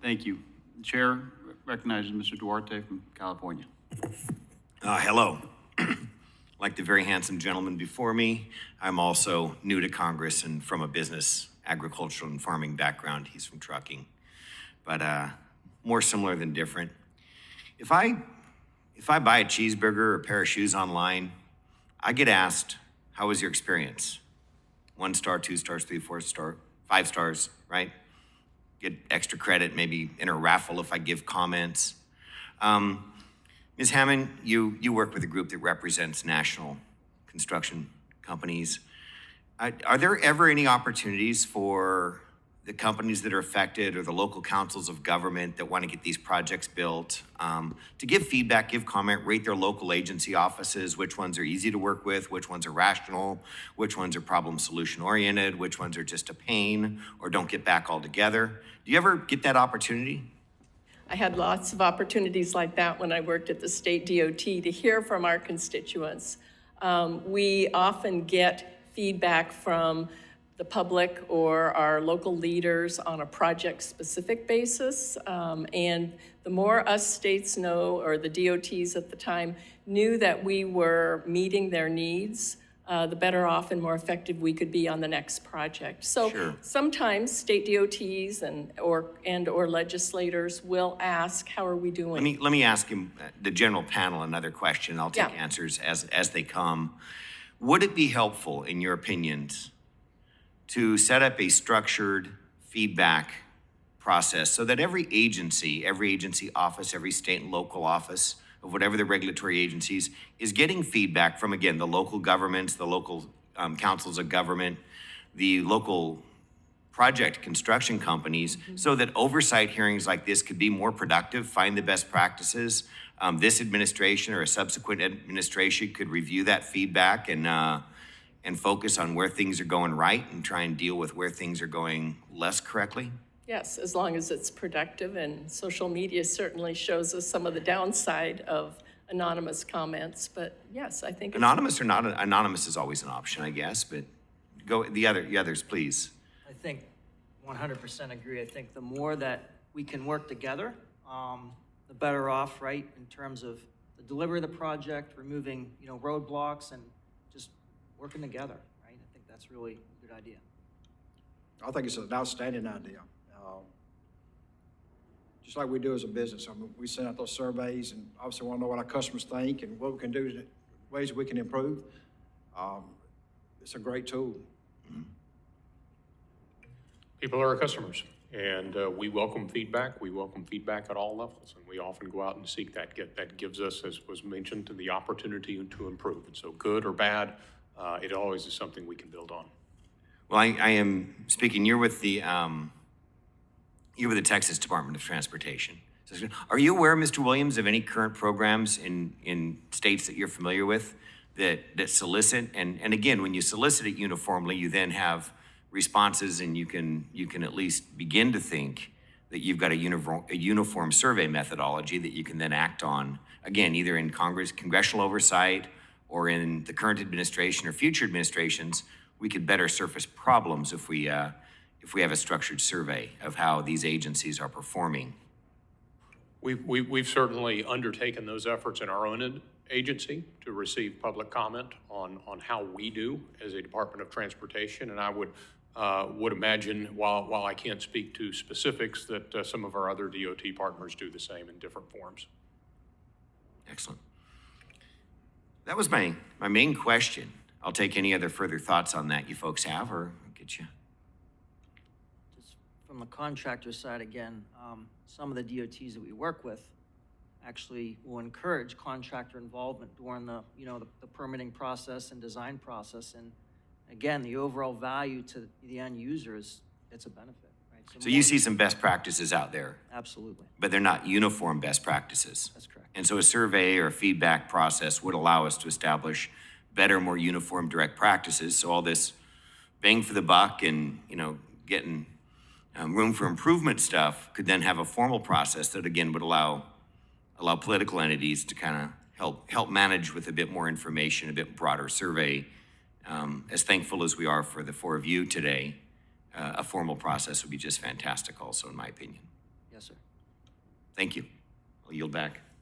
Thank you. The chair recognizes Mr. Duarte from California. Hello. Like the very handsome gentleman before me, I'm also new to Congress and from a business, agricultural, and farming background. He's from trucking, but more similar than different. If I buy a cheeseburger or a pair of shoes online, I get asked, "How was your experience?" 1 star, 2 stars, 3, 4 star, 5 stars, right? Get extra credit, maybe in a raffle if I give comments. Ms. Hammond, you work with a group that represents national construction companies. Are there ever any opportunities for the companies that are affected or the local councils of government that want to get these projects built to give feedback, give comment, rate their local agency offices, which ones are easy to work with, which ones are rational, which ones are problem solution oriented, which ones are just a pain or don't get back altogether? Do you ever get that opportunity? I had lots of opportunities like that when I worked at the state DOT to hear from our constituents. We often get feedback from the public or our local leaders on a project-specific basis. And the more us states know, or the DOTs at the time, knew that we were meeting their needs, the better off and more effective we could be on the next project. So Sure. Sometimes state DOTs and or legislators will ask, how are we doing? Let me ask him, the general panel, another question. I'll take Yeah. answers as they come. Would it be helpful, in your opinions, to set up a structured feedback process so that every agency office, every state and local office of whatever the regulatory agencies is getting feedback from, again, the local governments, the local councils of government, the local project construction companies, so that oversight hearings like this could be more productive, find the best practices. This administration or a subsequent administration could review that feedback and focus on where things are going right and try and deal with where things are going less correctly? Yes, as long as it's productive, and social media certainly shows us some of the downside of anonymous comments, but yes, I think Anonymous or not anonymous is always an option, I guess, but go the others, please. I think 100% agree. I think the more that we can work together, the better off, right, in terms of the delivery of the project, removing, roadblocks, and just working together, right? I think that's really a good idea. I think it's an outstanding idea. Just like we do as a business. I mean, we send out those surveys and obviously want to know what our customers think and what we can do, ways we can improve. It's a great tool. People are our customers, and we welcome feedback. We welcome feedback at all levels, and we often go out and seek that. That gives us, as was mentioned, the opportunity to improve. And so good or bad, it always is something we can build on. Well, I am speaking, you're with the Texas Department of Transportation. So, are you aware, Mr. Williams, of any current programs in states that you're familiar with that solicit? And again, when you solicit it uniformly, you then have responses, and you can at least begin to think that you've got a uniform survey methodology that you can then act on, again, either in congressional oversight or in the current administration or future administrations. We could better surface problems if we have a structured survey of how these agencies are performing. We've certainly undertaken those efforts in our own agency to receive public comment on how we do as a Department of Transportation, and I would imagine, while I can't speak to specifics, that some of our other DOT partners do the same in different forms. Excellent. That was my main question. I'll take any other further thoughts on that you folks have, or I'll get you. Just from the contractor side again, some of the DOTs that we work with actually will encourage contractor involvement during the permitting process and design process. And again, the overall value to the end user it's a benefit, right? So you see some best practices out there. Absolutely. But they're not uniform best practices. That's correct. And so a survey or a feedback process would allow us to establish better, more uniform direct practices. So all this bang for the buck and, getting room for improvement stuff could then have a formal process that, again, would allow political entities to kind of help manage with a bit more information, a bit broader survey. As thankful as we are for the four of you today, a formal process would be just fantastic also, in my opinion. Yes, sir. Thank you. I'll yield back.